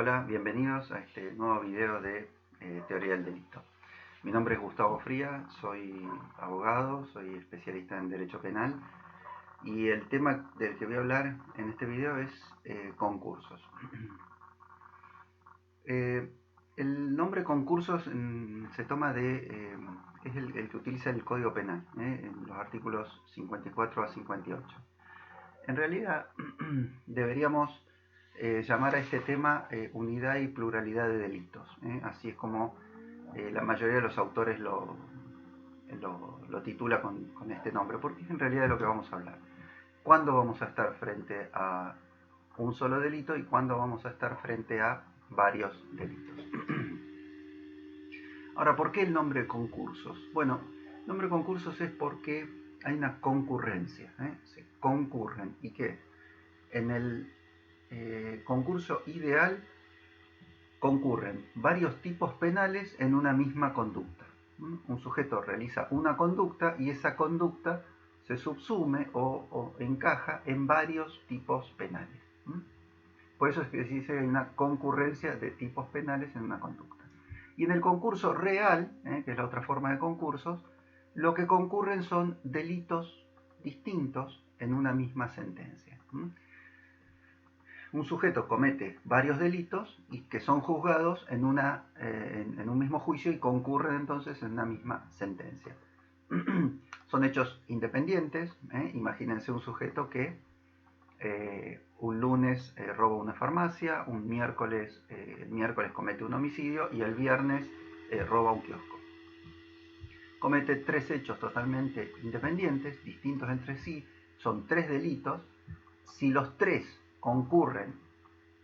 Hola, bienvenidos a este nuevo video de Teoría del Delito. Mi nombre es Gustavo Fría, soy abogado, soy especialista en Derecho Penal y el tema del que voy a hablar en este video es concursos. El nombre concursos se toma es el que utiliza el Código Penal, en los artículos 54 a 58. En realidad deberíamos llamar a este tema unidad y pluralidad de delitos. Así es como la mayoría de los autores lo titula con este nombre, porque es en realidad de lo que vamos a hablar. ¿Cuándo vamos a estar frente a un solo delito y cuándo vamos a estar frente a varios delitos? Ahora, ¿por qué el nombre concursos? Bueno, el nombre concursos es porque hay una concurrencia, se concurren. ¿Y qué? En el concurso ideal concurren varios tipos penales en una misma conducta. Un sujeto realiza una conducta y esa conducta se subsume o encaja en varios tipos penales. Por eso es que se dice que hay una concurrencia de tipos penales en una conducta. Y en el concurso real, que es la otra forma de concursos, lo que concurren son delitos distintos en una misma sentencia. Un sujeto comete varios delitos y que son juzgados en un mismo juicio y concurren entonces en una misma sentencia. Son hechos independientes. Imagínense un sujeto que un lunes roba una farmacia, el miércoles comete un homicidio y el viernes roba un kiosco. Comete tres hechos totalmente independientes, distintos entre sí, son tres delitos. Si los tres concurren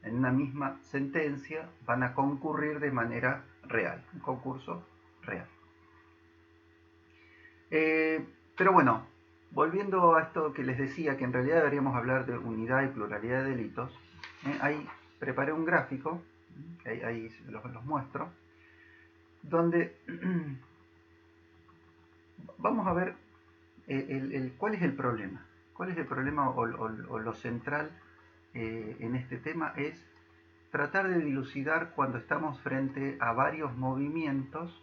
en una misma sentencia, van a concurrir de manera real, un concurso real. Pero bueno, volviendo a esto que les decía, que en realidad deberíamos hablar de unidad y pluralidad de delitos, ahí preparé un gráfico, ahí los muestro, donde vamos a ver cuál es el problema. ¿Cuál es el problema o lo central en este tema? Es tratar de dilucidar cuando estamos frente a varios movimientos,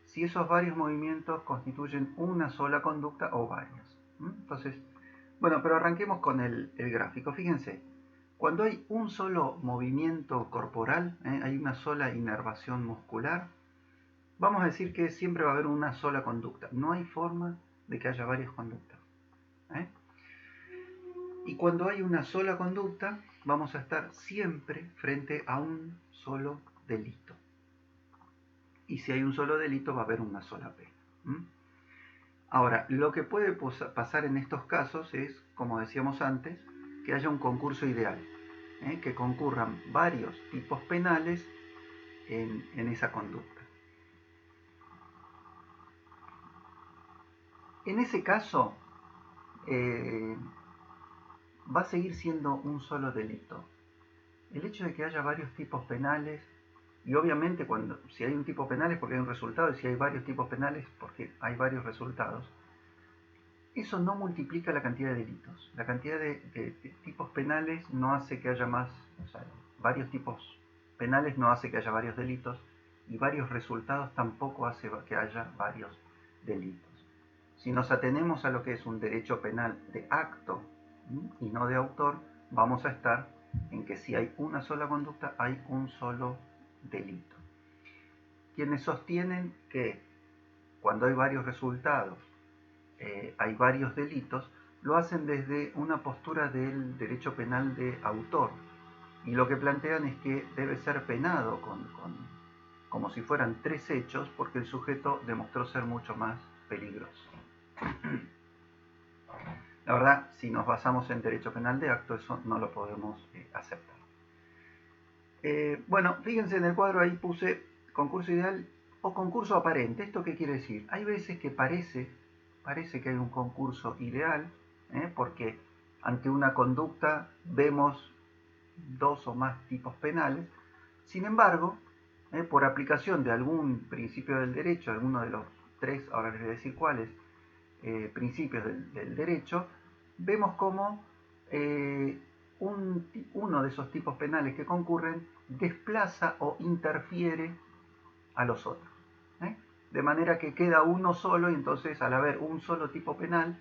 si esos varios movimientos constituyen una sola conducta o varias. Entonces, bueno, pero arranquemos con el gráfico. Fíjense, cuando hay un solo movimiento corporal, hay una sola inervación muscular, vamos a decir que siempre va a haber una sola conducta. No hay forma de que haya varias conductas. Y cuando hay una sola conducta, vamos a estar siempre frente a un solo delito. Y si hay un solo delito, va a haber una sola pena. Ahora, lo que puede pasar en estos casos es, como decíamos antes, que haya un concurso ideal, que concurran varios tipos penales en esa conducta. En ese caso, va a seguir siendo un solo delito. El hecho de que haya varios tipos penales, y obviamente si hay un tipo penal es porque hay un resultado, y si hay varios tipos penales porque hay varios resultados, eso no multiplica la cantidad de delitos. La cantidad de tipos penales no hace que haya más, o sea, varios tipos penales no hace que haya varios delitos, y varios resultados tampoco hace que haya varios delitos. Si nos atenemos a lo que es un derecho penal de acto y no de autor, vamos a estar en que si hay una sola conducta, hay un solo delito. Quienes sostienen que cuando hay varios resultados, hay varios delitos, lo hacen desde una postura del derecho penal de autor. Y lo que plantean es que debe ser penado como si fueran tres hechos, porque el sujeto demostró ser mucho más peligroso. La verdad, si nos basamos en derecho penal de acto, eso no lo podemos aceptar. Bueno, fíjense en el cuadro, ahí puse concurso ideal o concurso aparente. ¿Esto qué quiere decir? Hay veces que parece que hay un concurso ideal, porque ante una conducta vemos dos o más tipos penales. Sin embargo, por aplicación de algún principio del derecho, alguno de los tres, ahora les voy a decir cuáles, principios del derecho, vemos cómo uno de esos tipos penales que concurren desplaza o interfiere a los otros. De manera que queda uno solo y entonces al haber un solo tipo penal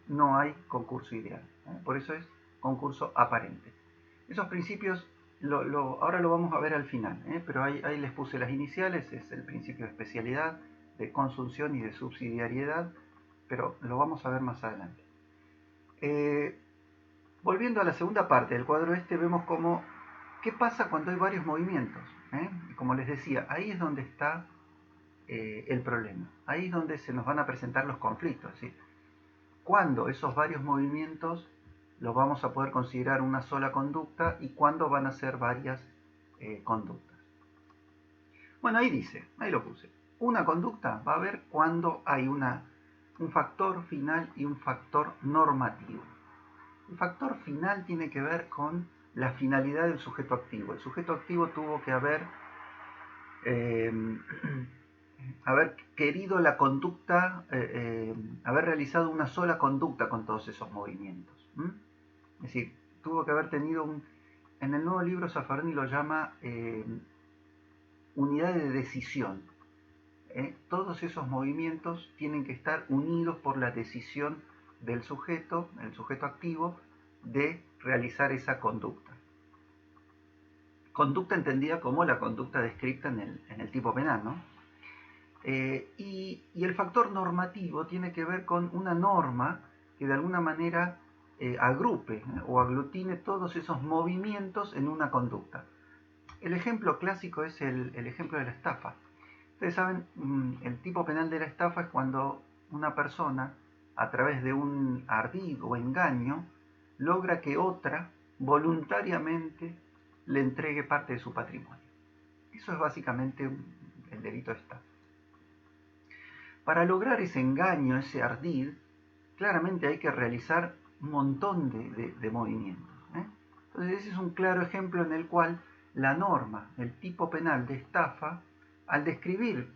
no hay concurso ideal. Por eso es concurso aparente. Esos principios ahora lo vamos a ver al final, pero ahí les puse las iniciales, es el principio de especialidad, de consunción y de subsidiariedad, pero lo vamos a ver más adelante. Volviendo a la segunda parte del cuadro vemos qué pasa cuando hay varios movimientos. Como les decía, ahí es donde está el problema. Ahí es donde se nos van a presentar los conflictos. ¿Sí? Cuando esos varios movimientos los vamos a poder considerar una sola conducta y cuándo van a ser varias conductas. Bueno, ahí lo puse. Una conducta va a haber cuando hay un factor final y un factor normativo. El factor final tiene que ver con la finalidad del sujeto activo. El sujeto activo tuvo que haber querido la conducta, haber realizado una sola conducta con todos esos movimientos. Es decir, tuvo que haber tenido en el nuevo libro Zaffaroni lo llama unidad de decisión. Todos esos movimientos tienen que estar unidos por la decisión del sujeto, el sujeto activo, de realizar esa conducta. Conducta entendida como la conducta descrita en el tipo penal, ¿no? Y el factor normativo tiene que ver con una norma que de alguna manera agrupe o aglutine todos esos movimientos en una conducta. El ejemplo clásico es el ejemplo de la estafa. Ustedes saben, el tipo penal de la estafa es cuando una persona, a través de un ardid o engaño, logra que otra voluntariamente le entregue parte de su patrimonio. Eso es básicamente el delito de estafa. Para lograr ese engaño, ese ardid, claramente hay que realizar un montón de movimientos. Entonces ese es un claro ejemplo en el cual la norma, el tipo penal de estafa, al describir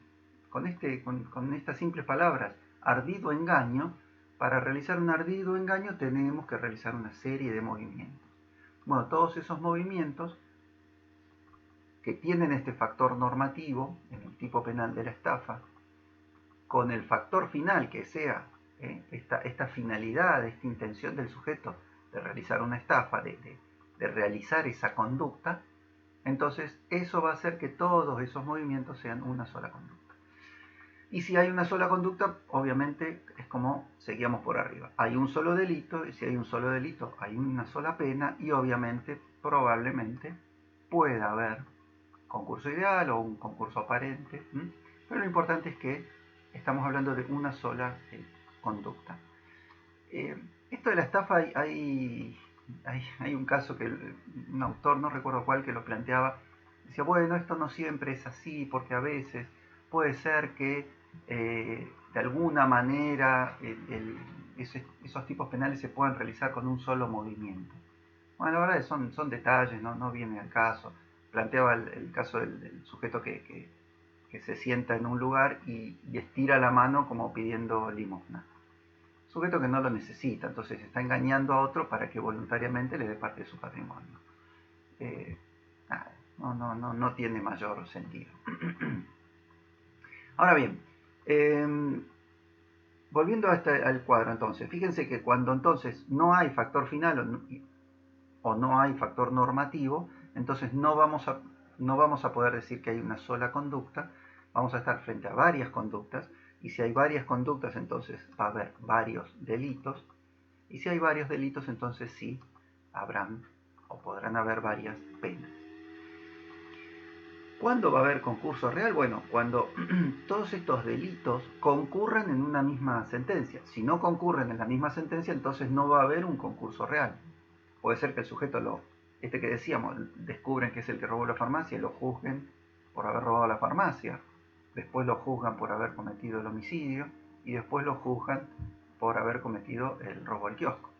con estas simples palabras ardid o engaño, para realizar un ardid o engaño tenemos que realizar una serie de movimientos. Bueno, todos esos movimientos que tienen este factor normativo en el tipo penal de la estafa, con el factor final que sea esta finalidad, esta intención del sujeto de realizar una estafa, de realizar esa conducta, entonces eso va a hacer que todos esos movimientos sean una sola conducta. Y si hay una sola conducta, obviamente es como seguíamos por arriba. Hay un solo delito, y si hay un solo delito, hay una sola pena, y obviamente, probablemente, pueda haber concurso ideal o un concurso aparente. Pero lo importante es que estamos hablando de una sola conducta. Esto de la estafa, hay un caso que un autor, no recuerdo cuál, que lo planteaba. Decía, bueno, esto no siempre es así, porque a veces puede ser que de alguna manera esos tipos penales se puedan realizar con un solo movimiento. Bueno, la verdad son detalles, no viene al caso. Planteaba el caso del sujeto que se sienta en un lugar y estira la mano como pidiendo limosna. Sujeto que no lo necesita, entonces está engañando a otro para que voluntariamente le dé parte de su patrimonio. No tiene mayor sentido. Ahora bien, volviendo al cuadro entonces, fíjense que cuando entonces no hay factor final o no hay factor normativo, entonces no vamos a poder decir que hay una sola conducta, vamos a estar frente a varias conductas, y si hay varias conductas entonces va a haber varios delitos, y si hay varios delitos entonces sí habrán o podrán haber varias penas. ¿Cuándo va a haber concurso real? Bueno, cuando todos estos delitos concurran en una misma sentencia. Si no concurren en la misma sentencia, entonces no va a haber un concurso real. Puede ser que el sujeto, que decíamos, descubren que es el que robó la farmacia y lo juzguen por haber robado la farmacia. Después lo juzgan por haber cometido el homicidio y después lo juzgan por haber cometido el robo al kiosco.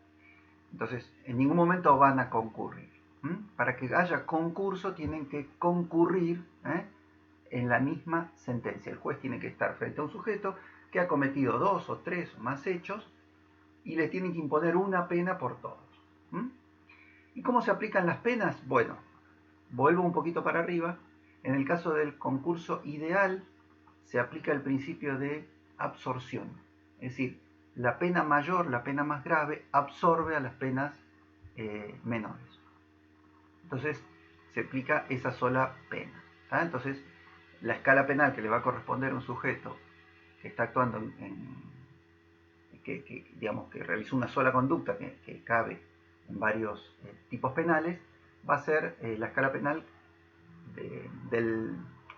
Entonces, en ningún momento van a concurrir. Para que haya concurso tienen que concurrir en la misma sentencia. El juez tiene que estar frente a un sujeto que ha cometido 2 o 3 o más hechos y le tienen que imponer una pena por todos. ¿Y cómo se aplican las penas? Bueno, vuelvo un poquito para arriba. En el caso del concurso ideal, se aplica el principio de absorción. Es decir, la pena mayor, la pena más grave, absorbe a las penas menores. Entonces, se aplica esa sola pena. Entonces, la escala penal que le va a corresponder a un sujeto que está actuando digamos, que realizó una sola conducta que cabe en varios tipos penales, va a ser la escala penal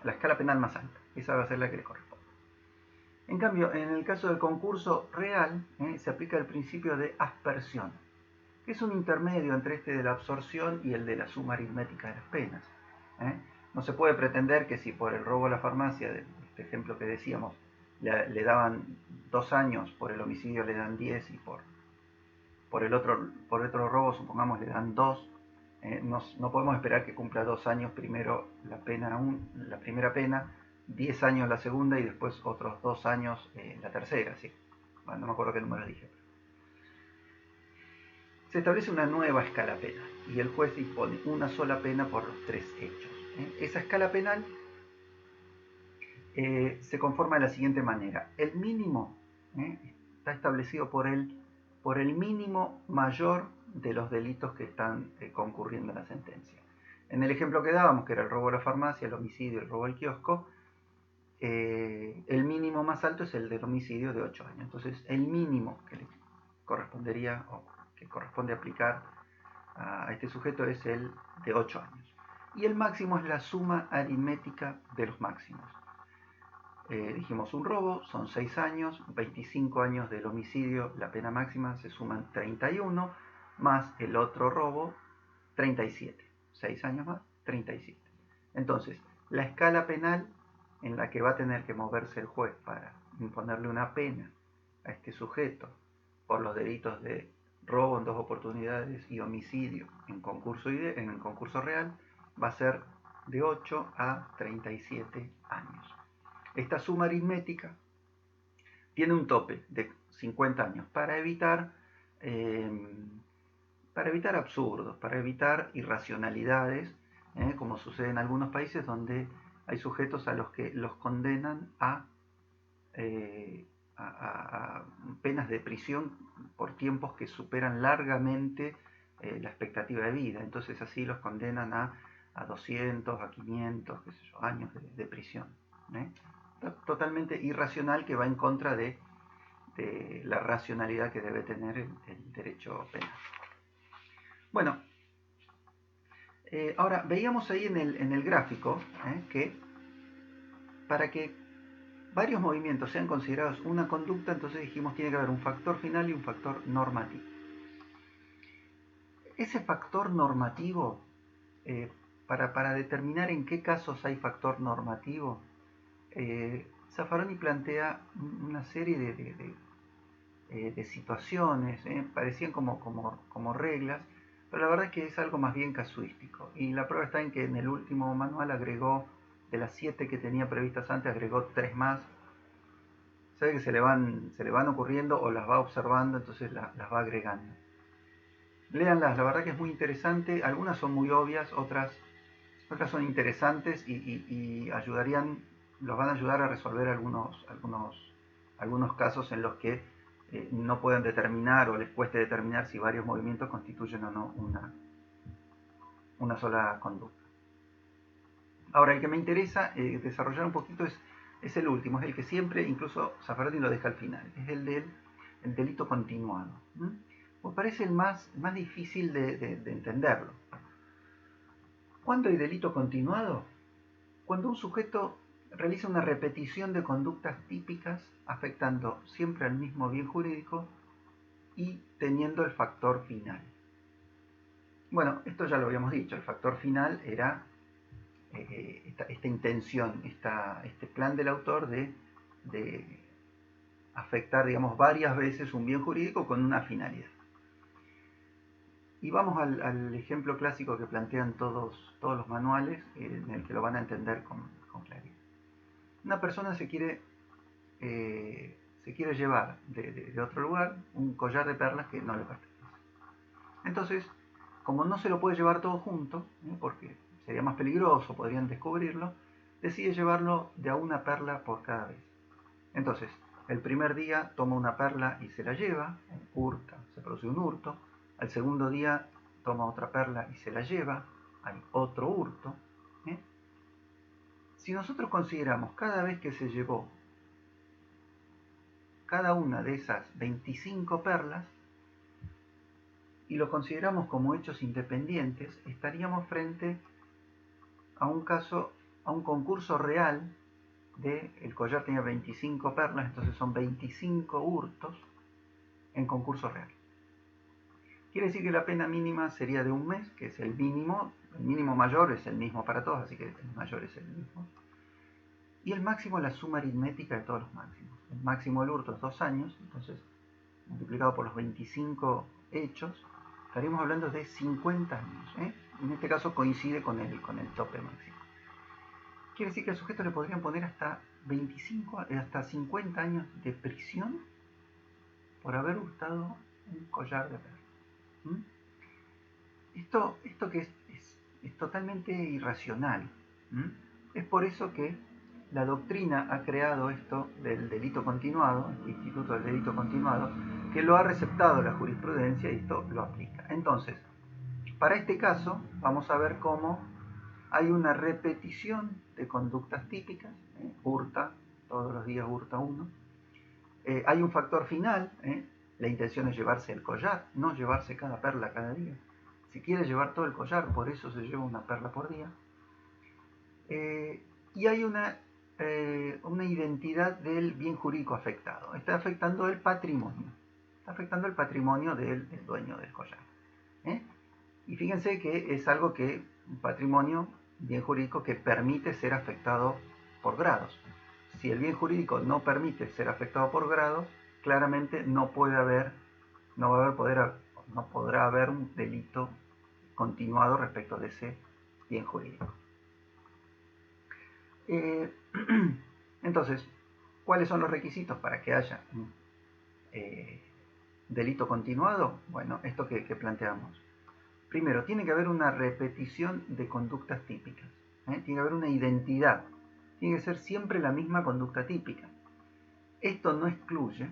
la escala penal más alta. Esa va a ser la que le corresponde. En cambio, en el caso del concurso real, se aplica el principio de aspersión, que es un intermedio entre este de la absorción y el de la suma aritmética de las penas. No se puede pretender que si por el robo a la farmacia, de este ejemplo que decíamos, le daban 2 años, por el homicidio le dan 10 y por el otro robo, supongamos, le dan 2, no podemos esperar que cumpla 2 años primero la primera pena, 10 años la segunda y después otros 2 años la tercera. ¿Sí? Bueno, no me acuerdo qué número dije. Se establece una nueva escala penal y el juez dispone una sola pena por los 3 hechos. Esa escala penal se conforma de la siguiente manera. El mínimo está establecido por el mínimo mayor de los delitos que están concurriendo en la sentencia. En el ejemplo que dábamos, que era el robo a la farmacia, el homicidio, el robo al kiosco, el mínimo más alto es el del homicidio de 8 años. Entonces, el mínimo que le correspondería o que corresponde aplicar a este sujeto es el de 8 años. Y el máximo es la suma aritmética de los máximos. Dijimos un robo, son 6 años, 25 años del homicidio, la pena máxima se suman 31, más el otro robo, 37. 6 años más, 37. Entonces, la escala penal en la que va a tener que moverse el juez para imponerle una pena a este sujeto por los delitos de robo en 2 oportunidades y homicidio en concurso real va a ser de 8 a 37 años. Esta suma aritmética tiene un tope de 50 años para evitar absurdos, para evitar irracionalidades, como sucede en algunos países donde hay sujetos a los que los condenan a penas de prisión por tiempos que superan largamente la expectativa de vida. Entonces así los condenan a 200, a 500, qué sé yo, años de prisión. Totalmente irracional, que va en contra de la racionalidad que debe tener el derecho penal. Bueno, ahora veíamos ahí en el gráfico que para que varios movimientos sean considerados una conducta, entonces dijimos tiene que haber un factor final y un factor normativo. Ese factor normativo, para determinar en qué casos hay factor normativo, Zaffaroni plantea una serie de situaciones, parecían como reglas, pero la verdad es que es algo más bien casuístico. Y la prueba está en que en el último manual agregó, de las 7 que tenía previstas antes, agregó 3 más. Sabe que se le van ocurriendo o las va observando, entonces las va agregando. Léanlas, la verdad que es muy interesante. Algunas son muy obvias, otras son interesantes y los van a ayudar a resolver algunos casos en los que no puedan determinar o les cueste determinar si varios movimientos constituyen o no una sola conducta. Ahora, el que me interesa desarrollar un poquito es el último, es el que siempre, incluso Zaffaroni lo deja al final, es el del delito continuado. Me parece el más difícil de entenderlo. ¿Cuándo hay delito continuado? Cuando un sujeto realiza una repetición de conductas típicas afectando siempre al mismo bien jurídico y teniendo el factor final. Bueno, esto ya lo habíamos dicho, el factor final era esta intención, este plan del autor de afectar, digamos, varias veces un bien jurídico con una finalidad. Y vamos al ejemplo clásico que plantean todos los manuales, en el que lo van a entender con claridad. Una persona se quiere llevar de otro lugar un collar de perlas que no le pertenece. Entonces como no se lo puede llevar todo junto, porque sería más peligroso, podrían descubrirlo, decide llevarlo de a una perla por cada vez. Entonces, el primer día toma una perla y se la lleva, hurta, se produce un hurto. Al segundo día toma otra perla y se la lleva, hay otro hurto. Si nosotros consideramos cada vez que se llevó cada una de esas 25 perlas y lo consideramos como hechos independientes, estaríamos frente a un caso, a un concurso real el collar tenía 25 perlas, entonces son 25 hurtos en concurso real. Quiere decir que la pena mínima sería de un mes, que es el mínimo mayor es el mismo para todos, así que el mayor es el mismo. Y el máximo es la suma aritmética de todos los máximos. El máximo del hurto es 2 años, entonces multiplicado por los 25 hechos, estaríamos hablando de 50 años. En este caso coincide con el tope máximo. Quiere decir que al sujeto le podrían poner hasta 50 años de prisión por haber hurtado un collar de perlas. Esto que es totalmente irracional. Es por eso que la doctrina ha creado esto del delito continuado, el instituto del delito continuado, que lo ha receptado la jurisprudencia y esto lo aplica. Entonces, para este caso, vamos a ver cómo hay una repetición de conductas típicas, hurta, todos los días hurta uno. Hay un factor final, la intención es llevarse el collar, no llevarse cada perla cada día. Si quiere llevar todo el collar, por eso se lleva una perla por día. Y hay una identidad del bien jurídico afectado. Está afectando el patrimonio. Está afectando el patrimonio del dueño del collar. Y fíjense que es algo que, un patrimonio, bien jurídico, que permite ser afectado por grados. Si el bien jurídico no permite ser afectado por grados, claramente no podrá haber un delito continuado respecto de ese bien jurídico. Entonces, ¿cuáles son los requisitos para que haya un delito continuado? Bueno, esto que planteamos. Primero, tiene que haber una repetición de conductas típicas. Tiene que haber una identidad. Tiene que ser siempre la misma conducta típica. Esto no excluye,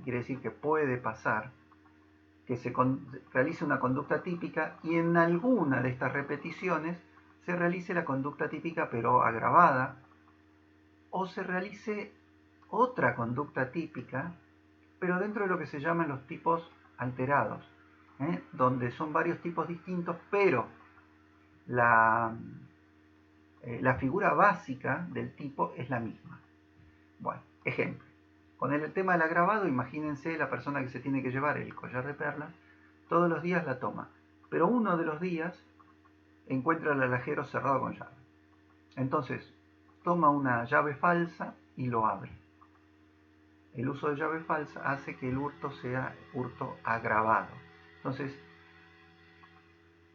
quiere decir que puede pasar que se realice una conducta típica y en alguna de estas repeticiones se realice la conducta típica pero agravada, o se realice otra conducta típica pero dentro de lo que se llaman los tipos alterados, donde son varios tipos distintos, pero la figura básica del tipo es la misma. Bueno, ejemplo. Con el tema del agravado, imagínense la persona que se tiene que llevar el collar de perlas, todos los días la toma, pero uno de los días encuentra el alajero cerrado con llave. Entonces, toma una llave falsa y lo abre. El uso de llave falsa hace que el hurto sea hurto agravado. Entonces,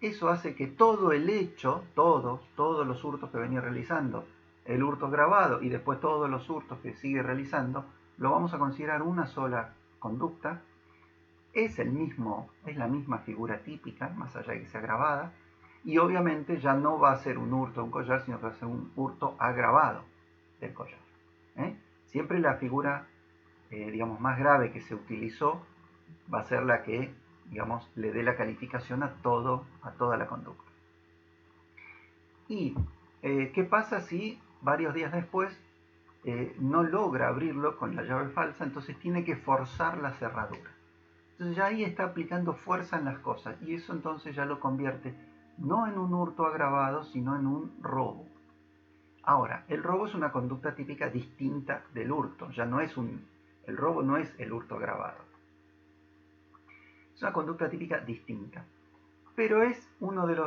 eso hace que todo el hecho, todos los hurtos que venía realizando, el hurto agravado y después todos los hurtos que sigue realizando, lo vamos a considerar una sola conducta. Es la misma figura típica, más allá de que sea agravada, y obviamente ya no va a ser un hurto de un collar, sino que va a ser un hurto agravado del collar. Siempre la figura, más grave que se utilizó va a ser la que, le dé la calificación a toda la conducta. ¿Y qué pasa si varios días después no logra abrirlo con la llave falsa? Entonces tiene que forzar la cerradura. Entonces ya ahí está aplicando fuerza en las cosas y eso entonces ya lo convierte no en un hurto agravado, sino en un robo. Ahora, el robo es una conducta típica distinta del hurto. El robo no es el hurto agravado. Es una conducta típica distinta. Pero es uno de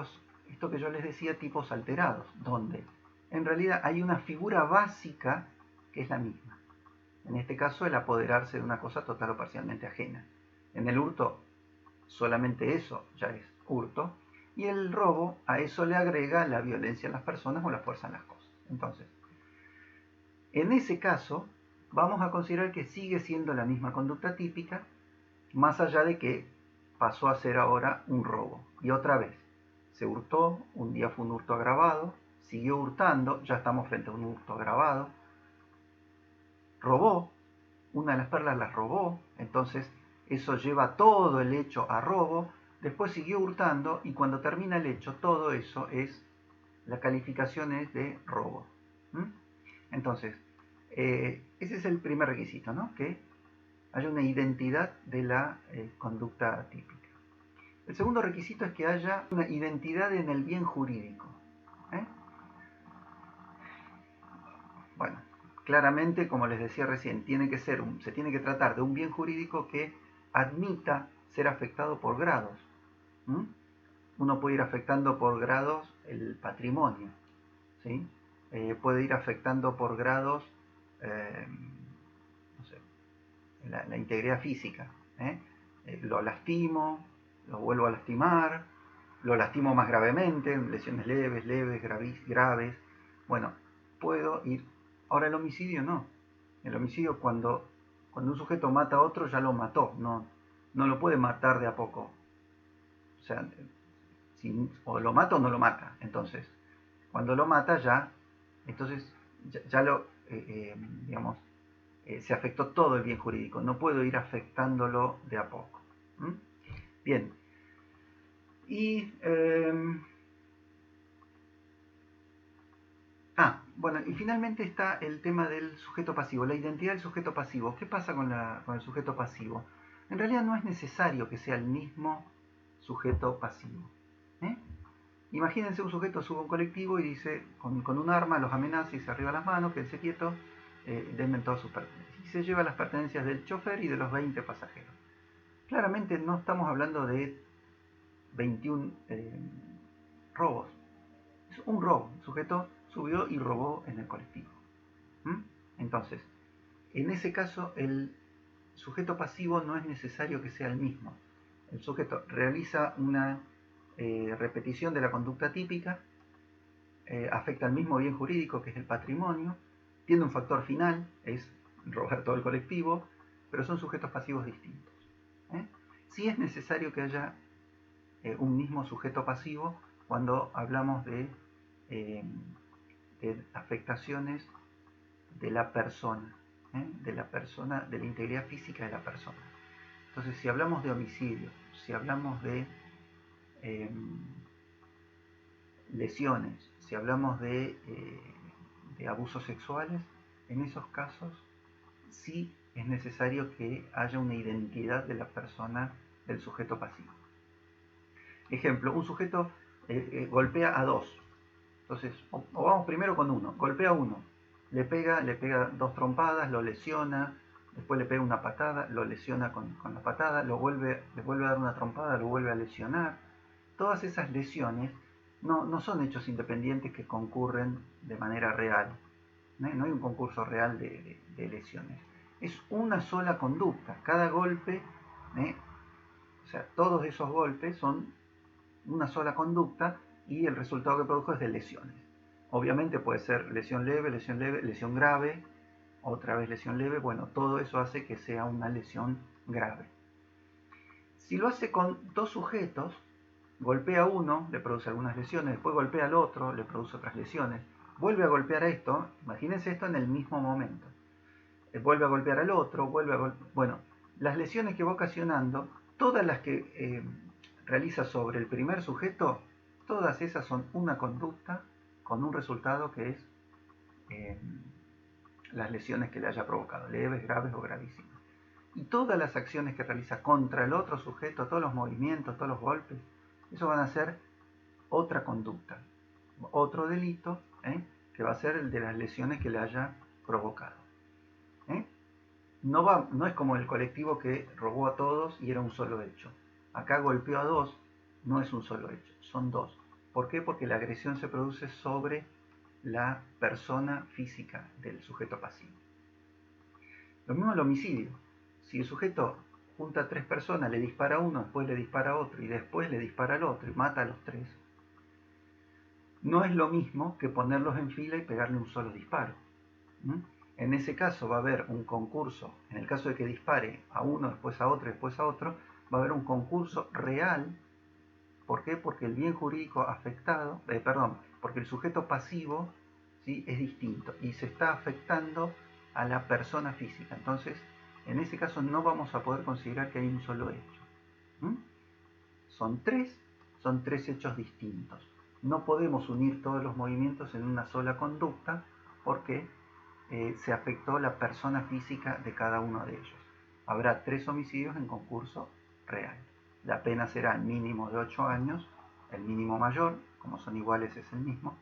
esto que yo les decía, tipos alterados, donde en realidad hay una figura básica que es la misma. En este caso, el apoderarse de una cosa total o parcialmente ajena. En el hurto, solamente eso ya es hurto. Y el robo, a eso le agrega la violencia en las personas o la fuerza en las cosas. Entonces, en ese caso, vamos a considerar que sigue siendo la misma conducta típica, más allá de que pasó a ser ahora un robo. y otra vez. Se hurtó, un día fue un hurto agravado, siguió hurtando, ya estamos frente a un hurto agravado. Robó, una de las perlas las robó, entonces eso lleva todo el hecho a robo. Después siguió hurtando y cuando termina el hecho, todo eso es, la calificación es de robo. ¿Mm? Entonces, ese es el primer requisito, ¿no? Que haya una identidad de la conducta típica. El segundo requisito es que haya una identidad en el bien jurídico. ¿eh? Bueno, claramente, como les decía recién, se tiene que tratar de un bien jurídico que admita ser afectado por grados. ¿Mm? Uno puede ir afectando por grados el patrimonio, ¿sí? Puede ir afectando por grados no sé, la integridad física. Lo lastimo, lo vuelvo a lastimar, lo lastimo más gravemente, lesiones leves, graves. Bueno, puedo ir. Ahora el homicidio no. El homicidio cuando un sujeto mata a otro ya lo mató, no lo puede matar de a poco. O sea, o lo mata o no lo mata. Entonces, cuando lo mata ya, entonces ya lo, digamos, se afectó todo el bien jurídico. No puedo ir afectándolo de a poco. ¿Mm? Bien. Y bueno, y finalmente está el tema del sujeto pasivo, la identidad del sujeto pasivo. ¿Qué pasa con el sujeto pasivo? En realidad no es necesario que sea el mismo sujeto pasivo. ¿eh? Imagínense un sujeto sube a un colectivo y dice, con un arma los amenaza y se arriba las manos, quédense quieto, denme todas sus pertenencias. Y se lleva las pertenencias del chofer y de los 20 pasajeros. Claramente no estamos hablando de 21 robos. Es un robo. El sujeto subió y robó en el colectivo. ¿Mm? Entonces, en ese caso, el sujeto pasivo no es necesario que sea el mismo. El sujeto realiza una repetición de la conducta típica, afecta al mismo bien jurídico que es el patrimonio, tiene un factor final, es robar todo el colectivo, pero son sujetos pasivos distintos. Sí es necesario que haya un mismo sujeto pasivo cuando hablamos de afectaciones de la persona, de la integridad física de la persona. Entonces, si hablamos de homicidio, si hablamos de lesiones, si hablamos de abusos sexuales, en esos casos sí es necesario que haya una identidad de la persona del sujeto pasivo. Ejemplo, un sujeto golpea a dos. Entonces, o vamos primero con uno. Golpea a uno. Le pega 2 trompadas, lo lesiona. Después le pega una patada, lo lesiona con la patada. Le vuelve a dar una trompada, lo vuelve a lesionar. Todas esas lesiones no son hechos independientes que concurren de manera real. No hay un concurso real de lesiones. Es una sola conducta. Cada golpe, o sea, todos esos golpes son una sola conducta y el resultado que produjo es de lesiones. Obviamente puede ser lesión leve, lesión grave, otra vez lesión leve. Bueno, todo eso hace que sea una lesión grave. Si lo hace con 2 sujetos, golpea a uno, le produce algunas lesiones, después golpea al otro, le produce otras lesiones, vuelve a golpear a esto, imagínense esto en el mismo momento, vuelve a golpear al otro, bueno, las lesiones que va ocasionando, todas las que realiza sobre el primer sujeto, todas esas son una conducta con un resultado que es las lesiones que le haya provocado, leves, graves o gravísimas. Y todas las acciones que realiza contra el otro sujeto, todos los movimientos, todos los golpes, eso van a ser otra conducta, otro delito, que va a ser el de las lesiones que le haya provocado. No es como el colectivo que robó a todos y era un solo hecho. Acá golpeó a 2, no es un solo hecho, son 2. ¿Por qué? Porque la agresión se produce sobre la persona física del sujeto pasivo. Lo mismo el homicidio. Si el sujeto junta a 3 personas, le dispara a uno, después le dispara a otro y después le dispara al otro y mata a los 3, no es lo mismo que ponerlos en fila y pegarle un solo disparo. En ese caso va a haber un concurso, en el caso de que dispare a uno, después a otro, después a otro, va a haber un concurso real ¿Por qué? Porque el bien jurídico afectado, porque el sujeto pasivo, ¿sí?, es distinto y se está afectando a la persona física. Entonces, en ese caso no vamos a poder considerar que hay un solo hecho. ¿Mm? Son tres hechos distintos. No podemos unir todos los movimientos en una sola conducta porque se afectó la persona física de cada uno de ellos. Habrá 3 homicidios en concurso real. La pena será el mínimo de 8 años, el mínimo mayor, como son iguales es el mismo,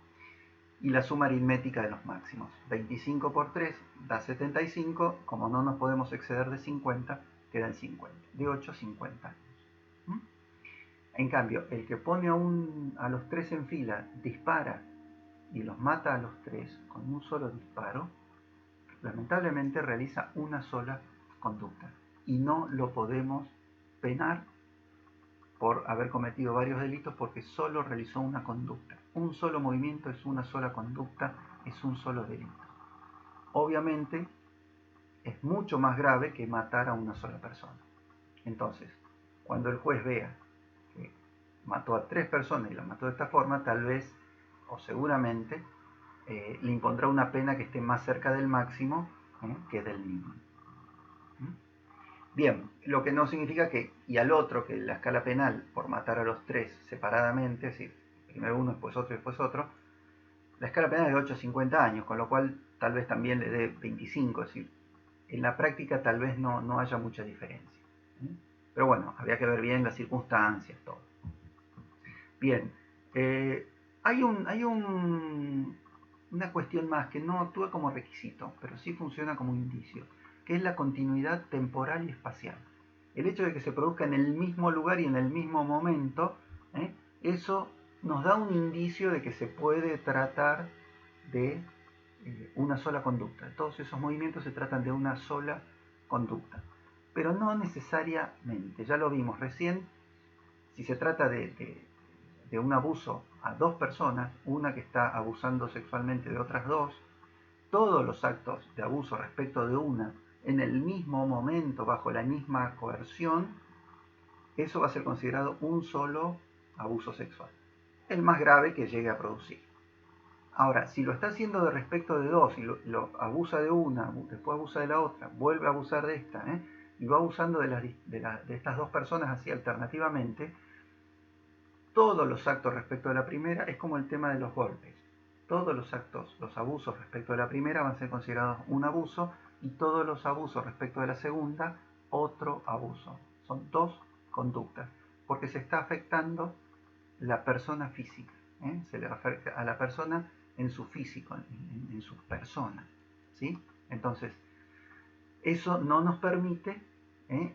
y la suma aritmética de los máximos. 25 por 3 da 75, como no nos podemos exceder de 50, quedan 50. De 8 a 50 años. ¿Mm? En cambio, el que pone a los 3 en fila, dispara y los mata a los 3 con un solo disparo, lamentablemente realiza una sola conducta y no lo podemos penar por haber cometido varios delitos porque solo realizó una conducta. Un solo movimiento es una sola conducta, es un solo delito. Obviamente es mucho más grave que matar a una sola persona. Entonces, cuando el juez vea que mató a 3 personas y las mató de esta forma, tal vez o seguramente le impondrá una pena que esté más cerca del máximo que del mínimo. Bien, lo que no significa que, y al otro, que la escala penal, por matar a los 3 separadamente, es decir, primero uno, después otro, después otro, la escala penal es de 8 a 50 años, con lo cual tal vez también le dé 25, es decir, en la práctica tal vez no haya mucha diferencia. Pero bueno, habría que ver bien las circunstancias, todo. Bien, hay una cuestión más que no actúa como requisito, pero sí funciona como un indicio, que es la continuidad temporal y espacial. El hecho de que se produzca en el mismo lugar y en el mismo momento, eso nos da un indicio de que se puede tratar de una sola conducta. Todos esos movimientos se tratan de una sola conducta, pero no necesariamente. Ya lo vimos recién, si se trata de un abuso a 2 personas, una que está abusando sexualmente de otras 2, todos los actos de abuso respecto de una en el mismo momento, bajo la misma coerción, eso va a ser considerado un solo abuso sexual, el más grave que llegue a producir. Ahora, si lo está haciendo de respecto de 2 y lo abusa de una, después abusa de la otra, vuelve a abusar de esta, y va abusando de estas 2 personas así alternativamente, todos los actos respecto de la primera es como el tema de los golpes. Todos los actos, los abusos respecto de la primera van a ser considerados un abuso y todos los abusos respecto de la segunda, otro abuso. Son 2 conductas, porque se está afectando la persona física. Se le afecta a la persona en su físico, en su persona. ¿Sí? Entonces, eso no nos permite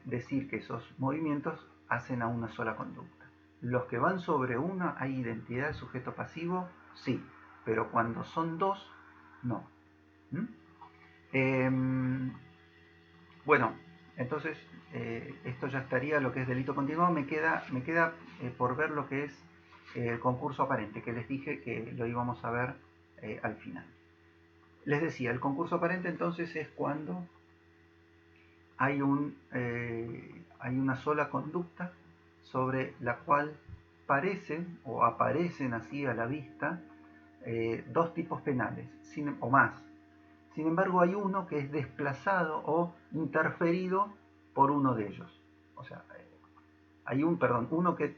decir que esos movimientos hacen a una sola conducta. Los que van sobre una, hay identidad de sujeto pasivo, sí, pero cuando son 2, no. Bueno, entonces esto ya estaría lo que es delito continuado. Me queda por ver lo que es el concurso aparente, que les dije que lo íbamos a ver al final. Les decía, el concurso aparente entonces es cuando hay una sola conducta sobre la cual aparecen así a la vista 2 tipos penales o más. Sin embargo, hay uno que es desplazado o interferido por uno de ellos. O sea, hay uno que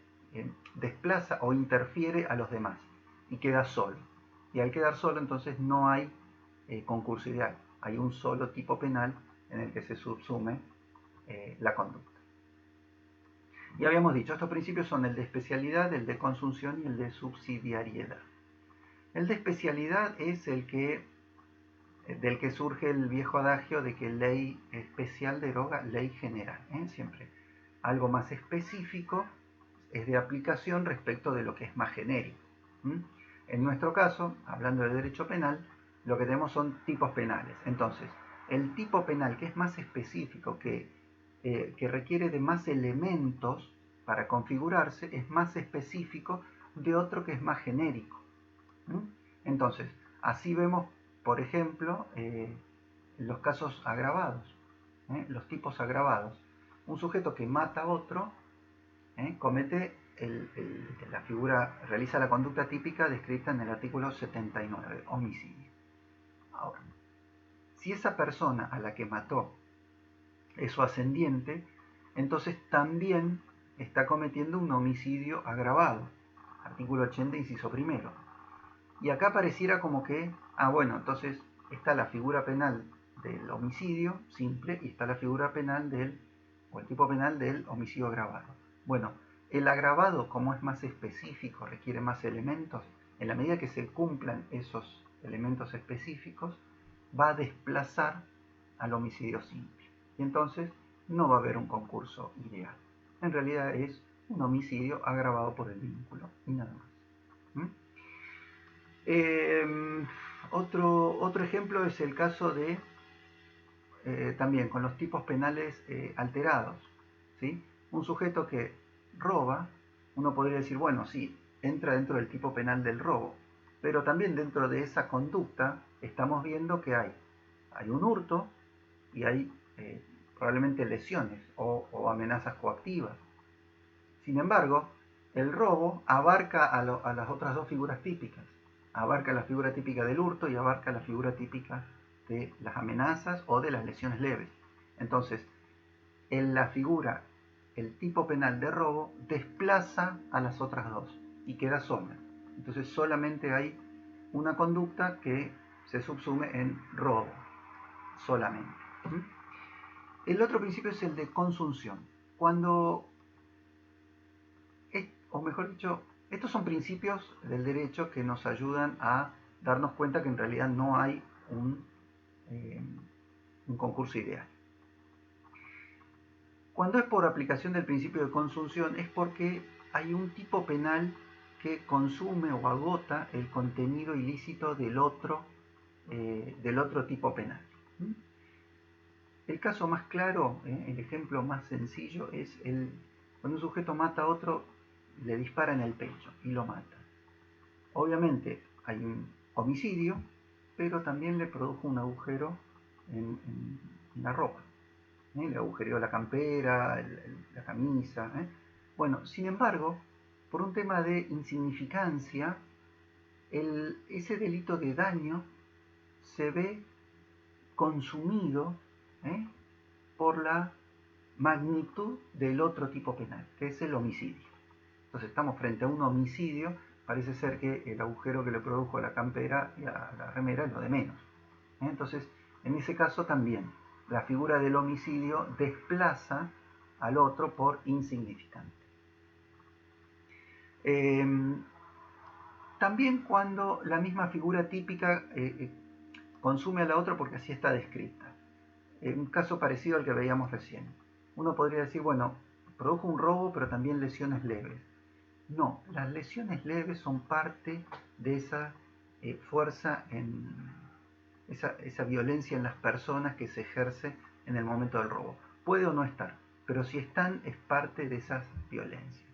desplaza o interfiere a los demás y queda solo. Y al quedar solo, entonces no hay concurso ideal. Hay un solo tipo penal en el que se subsume la conducta. Y habíamos dicho, estos principios son el de especialidad, el de consunción y el de subsidiariedad. El de especialidad es del que surge el viejo adagio de que ley especial deroga ley general. Siempre algo más específico es de aplicación respecto de lo que es más genérico. En nuestro caso, hablando de derecho penal, lo que tenemos son tipos penales. Entonces, el tipo penal que es más específico, que requiere de más elementos para configurarse, es más específico de otro que es más genérico. Entonces, así vemos, por ejemplo, los casos agravados, los tipos agravados. Un sujeto que mata a otro comete la figura realiza la conducta típica descrita en el artículo 79, homicidio. Ahora, si esa persona a la que mató es su ascendiente, entonces también está cometiendo un homicidio agravado, artículo 80, inciso primero. Y acá pareciera como que, bueno, entonces está la figura penal del homicidio simple y está la figura penal o el tipo penal del homicidio agravado. Bueno, el agravado, como es más específico, requiere más elementos, en la medida que se cumplan esos elementos específicos, va a desplazar al homicidio simple. Y entonces no va a haber un concurso ideal. En realidad es un homicidio agravado por el vínculo y nada más. Otro ejemplo es el caso de, también con los tipos penales alterados. ¿Sí? Un sujeto que roba, uno podría decir, bueno, sí, entra dentro del tipo penal del robo, pero también dentro de esa conducta estamos viendo que hay un hurto y hay probablemente lesiones o amenazas coactivas. Sin embargo, el robo abarca a las otras dos figuras típicas. Abarca la figura típica del hurto y abarca la figura típica de las amenazas o de las lesiones leves. Entonces, en la figura, el tipo penal de robo desplaza a las otras dos y queda sola. Entonces solamente hay una conducta que se subsume en robo, solamente. El otro principio es el de consunción. O mejor dicho, estos son principios del derecho que nos ayudan a darnos cuenta que en realidad no hay un concurso ideal. Cuando es por aplicación del principio de consunción es porque hay un tipo penal que consume o agota el contenido ilícito del otro tipo penal. El caso más claro, el ejemplo más sencillo es cuando un sujeto mata a otro, le dispara en el pecho y lo mata. Obviamente hay un homicidio, pero también le produjo un agujero en la ropa. Le agujereó la campera, la camisa. Bueno, sin embargo, por un tema de insignificancia, ese delito de daño se ve consumido por la magnitud del otro tipo penal, que es el homicidio. Entonces estamos frente a un homicidio, parece ser que el agujero que le produjo a la campera y a la remera es lo de menos. Entonces, en ese caso también, la figura del homicidio desplaza al otro por insignificante. También cuando la misma figura típica consume a la otra porque así está descrita. Un caso parecido al que veíamos recién. Uno podría decir, bueno, produjo un robo pero también lesiones leves. No, las lesiones leves son parte de esa fuerza esa violencia en las personas que se ejerce en el momento del robo. Puede o no estar, pero si están es parte de esas violencias.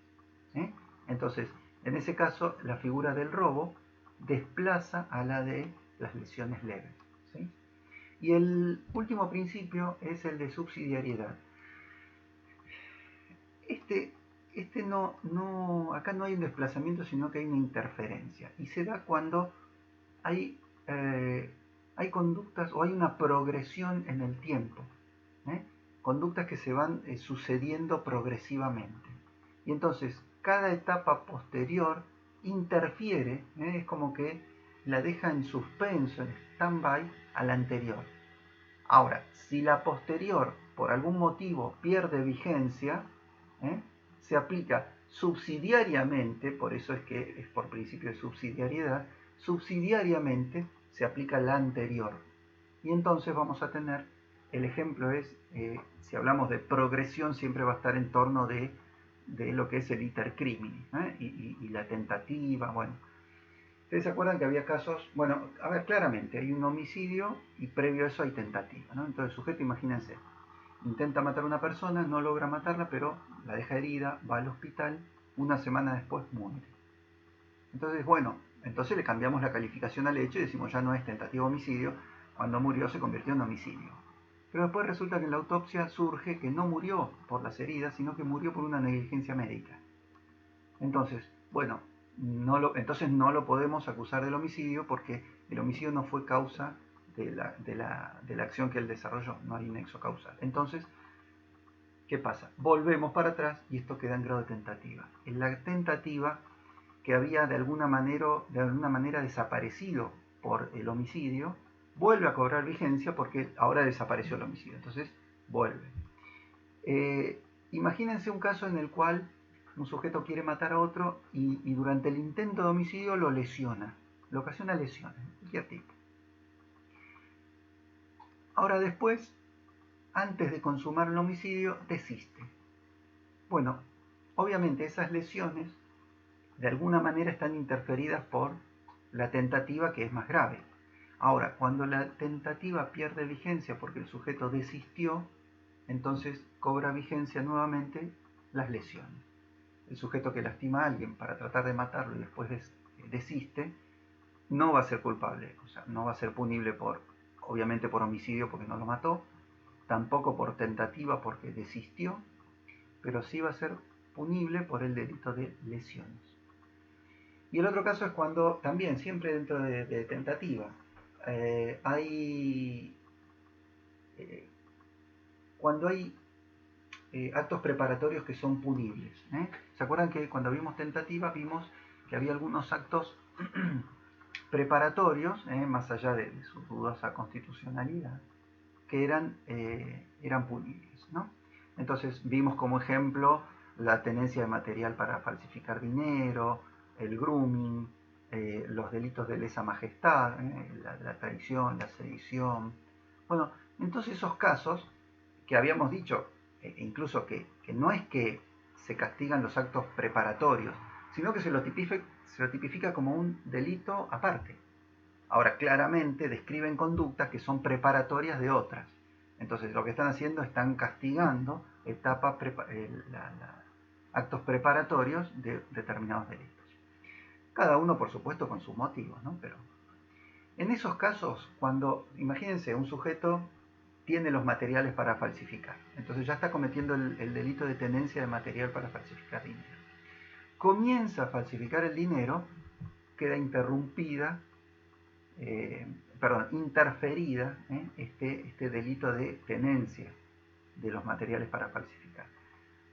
Entonces, en ese caso, la figura del robo desplaza a la de las lesiones leves. ¿Sí? Y el último principio es el de subsidiariedad. Acá no hay un desplazamiento, sino que hay una interferencia. Y se da cuando hay conductas o hay una progresión en el tiempo. Conductas que se van sucediendo progresivamente. Y entonces, cada etapa posterior interfiere, es como que la deja en suspenso, en stand-by, a la anterior. Ahora, si la posterior, por algún motivo, pierde vigencia, se aplica subsidiariamente, por eso es que es por principio de subsidiariedad, subsidiariamente se aplica la anterior. Y entonces vamos a tener, el ejemplo es, si hablamos de progresión, siempre va a estar en torno de lo que es el iter crimini, y la tentativa, bueno. ¿Ustedes se acuerdan que había casos? Bueno, a ver, claramente, hay un homicidio y previo a eso hay tentativa, ¿no? Entonces el sujeto, imagínense, intenta matar a una persona, no logra matarla, pero la deja herida, va al hospital, una semana después muere. Entonces, bueno, entonces le cambiamos la calificación al hecho y decimos ya no es tentativa de homicidio, cuando murió se convirtió en homicidio. Pero después resulta que en la autopsia surge que no murió por las heridas, sino que murió por una negligencia médica. Entonces, bueno, entonces no lo podemos acusar del homicidio porque el homicidio no fue causa de la acción que él desarrolló, no hay nexo causal. Entonces, ¿qué pasa? Volvemos para atrás y esto queda en grado de tentativa. En la tentativa que había de alguna manera desaparecido por el homicidio, vuelve a cobrar vigencia porque ahora desapareció el homicidio. Entonces, vuelve. Imagínense un caso en el cual un sujeto quiere matar a otro y durante el intento de homicidio lo lesiona, le ocasiona lesiones, de cualquier tipo. Ahora después, antes de consumar el homicidio, desiste. Bueno, obviamente esas lesiones de alguna manera están interferidas por la tentativa, que es más grave. Ahora, cuando la tentativa pierde vigencia porque el sujeto desistió, entonces cobra vigencia nuevamente las lesiones. El sujeto que lastima a alguien para tratar de matarlo y después desiste, no va a ser culpable, o sea, no va a ser punible obviamente por homicidio porque no lo mató, tampoco por tentativa porque desistió, pero sí va a ser punible por el delito de lesiones. Y el otro caso es cuando, también siempre dentro de tentativa, cuando hay actos preparatorios que son punibles. ¿Se acuerdan que cuando vimos tentativa vimos que había algunos actos preparatorios, más allá de su dudosa constitucionalidad, que eran punibles, ¿no? Entonces vimos como ejemplo la tenencia de material para falsificar dinero, el grooming, los delitos de lesa majestad, la traición, la sedición. Bueno, en todos esos casos que habíamos dicho, incluso que no es que se castigan los actos preparatorios, sino que se lo tipifica como un delito aparte. Ahora, claramente describen conductas que son preparatorias de otras. Entonces, lo que están haciendo, están castigando actos preparatorios de determinados delitos. Cada uno, por supuesto, con sus motivos, ¿no? Pero en esos casos, imagínense, un sujeto tiene los materiales para falsificar, entonces ya está cometiendo el delito de tenencia de material para falsificar dinero. Comienza a falsificar el dinero, queda interferida este delito de tenencia de los materiales para falsificar.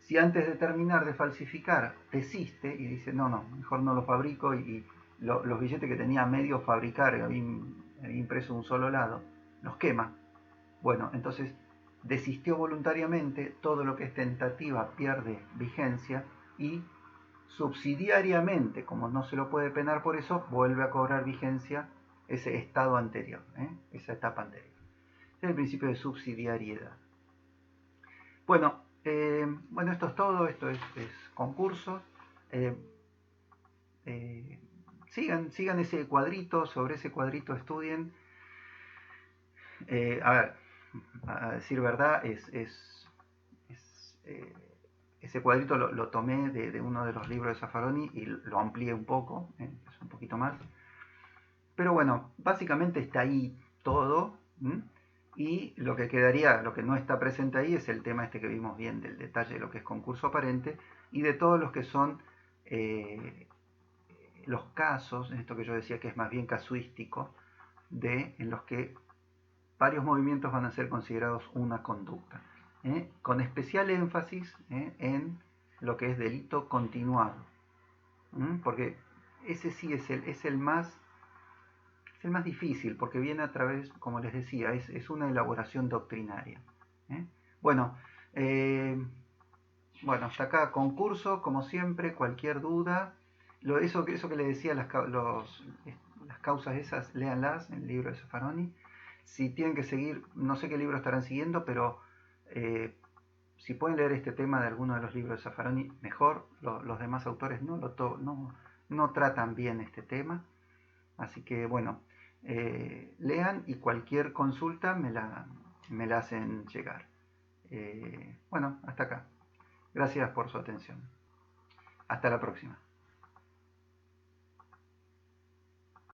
Si antes de terminar de falsificar desiste y dice, no, mejor no lo fabrico, y los billetes que tenía a medio fabricar, había impreso un solo lado, los quema. Bueno, entonces desistió voluntariamente, todo lo que es tentativa pierde vigencia y subsidiariamente, como no se lo puede penar por eso, vuelve a cobrar vigencia ese estado anterior, esa etapa anterior. Es el principio de subsidiariedad. Bueno, esto es todo, esto es concurso. Sigan ese cuadrito, sobre ese cuadrito estudien. A decir verdad, ese cuadrito lo tomé de uno de los libros de Zaffaroni y lo amplié un poco, es un poquito más. Pero bueno, básicamente está ahí todo. Y lo que quedaría, lo que no está presente ahí es el tema este que vimos bien del detalle de lo que es concurso aparente y de todos los que son los casos, esto que yo decía que es más bien casuístico, en los que varios movimientos van a ser considerados una conducta, con especial énfasis en lo que es delito continuado, porque ese sí es el más difícil, porque viene a través, como les decía, es una elaboración doctrinaria. Bueno, hasta acá concurso, como siempre, cualquier duda. Eso que les decía, las causas esas, léanlas en el libro de Zaffaroni. Si tienen que seguir, no sé qué libro estarán siguiendo, pero si pueden leer este tema de alguno de los libros de Zaffaroni, mejor. Los demás autores no tratan bien este tema. Así que bueno, lean y cualquier consulta me la hacen llegar. Hasta acá. Gracias por su atención. Hasta la próxima.